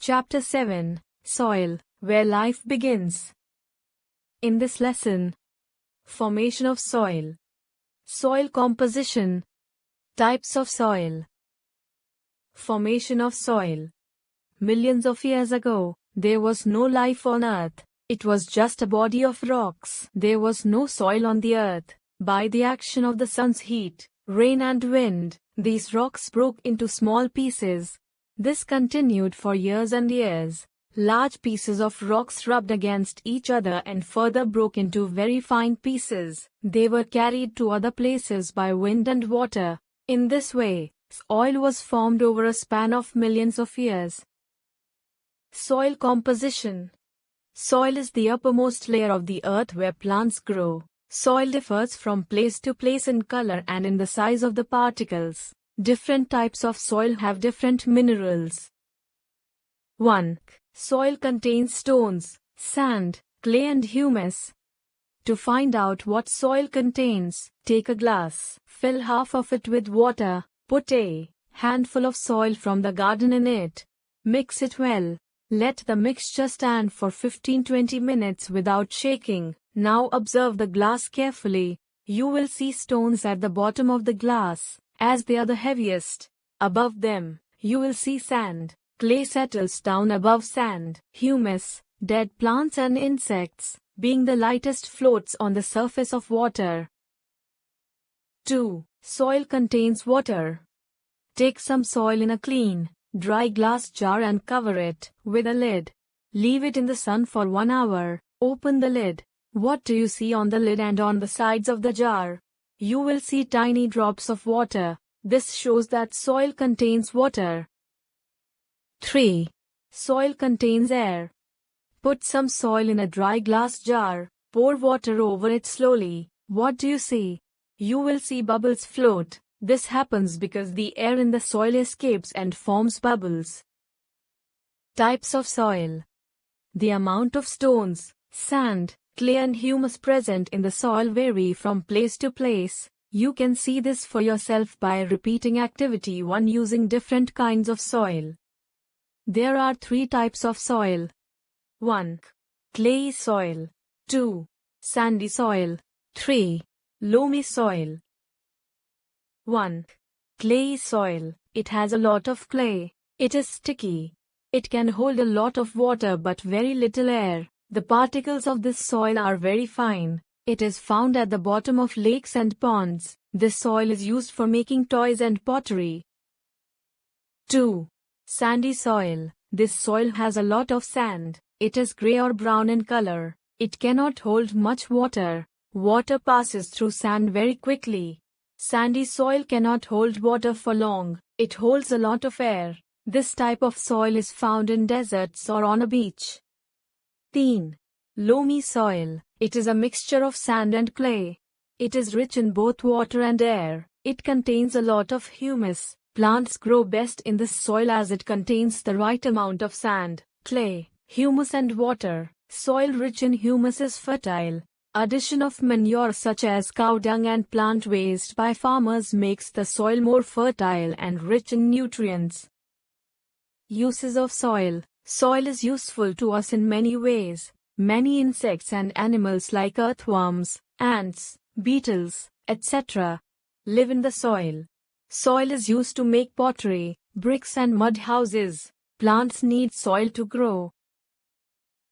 Chapter 7, Soil, where life begins. In this lesson, formation of soil, soil composition, types of soil. Formation of soil. Millions of years ago, there was no life on Earth. It was just a body of rocks. There was no soil on the Earth. By the action of the sun's heat, rain and wind, these rocks broke into small pieces. This continued for years and years. Large pieces of rocks rubbed against each other and further broke into very fine pieces. They were carried to other places by wind and water. In this way, soil was formed over a span of millions of years. Soil composition. Soil is the uppermost layer of the earth where plants grow. Soil differs from place to place in color and in the size of the particles. Different types of soil have different minerals. 1. Soil contains stones, sand, clay and humus. To find out what soil contains, take a glass, fill half of it with water, put a handful of soil from the garden in it. Mix it well. Let the mixture stand for 15-20 minutes without shaking. Now observe the glass carefully. You will see stones at the bottom of the glass, as they are the heaviest. Above them, you will see sand. Clay settles down above sand. Humus, dead plants and insects, being the lightest, floats on the surface of water. 2. Soil contains water. Take some soil in a clean, dry glass jar and cover it with a lid. Leave it in the sun for 1 hour. Open the lid. What do you see on the lid and on the sides of the jar? You will see tiny drops of water. This shows that soil contains water. 3. Soil contains air. Put some soil in a dry glass jar. Pour water over it slowly. What do you see? You will see bubbles float. This happens because the air in the soil escapes and forms bubbles. Types of soil. The amount of stones, sand, clay and humus present in the soil vary from place to place. You can see this for yourself by repeating activity 1 using different kinds of soil. There are 3 types of soil. 1. Clayey soil. 2. Sandy soil. 3. Loamy soil. 1. Clayey soil. It has a lot of clay. It is sticky. It can hold a lot of water but very little air. The particles of this soil are very fine. It is found at the bottom of lakes and ponds. This soil is used for making toys and pottery. 2. Sandy soil. This soil has a lot of sand. It is gray or brown in color. It cannot hold much water. Water passes through sand very quickly. Sandy soil cannot hold water for long. It holds a lot of air. This type of soil is found in deserts or on a beach. 3. Loamy soil. It is a mixture of sand and clay. It is rich in both water and air. It contains a lot of humus. Plants grow best in this soil as it contains the right amount of sand, clay, humus and water. Soil rich in humus is fertile. Addition of manure such as cow dung and plant waste by farmers makes the soil more fertile and rich in nutrients. Uses of soil. Soil is useful to us in many ways. Many insects and animals like earthworms, ants, beetles, etc. live in the soil. Soil is used to make pottery, bricks and mud houses. Plants need soil to grow.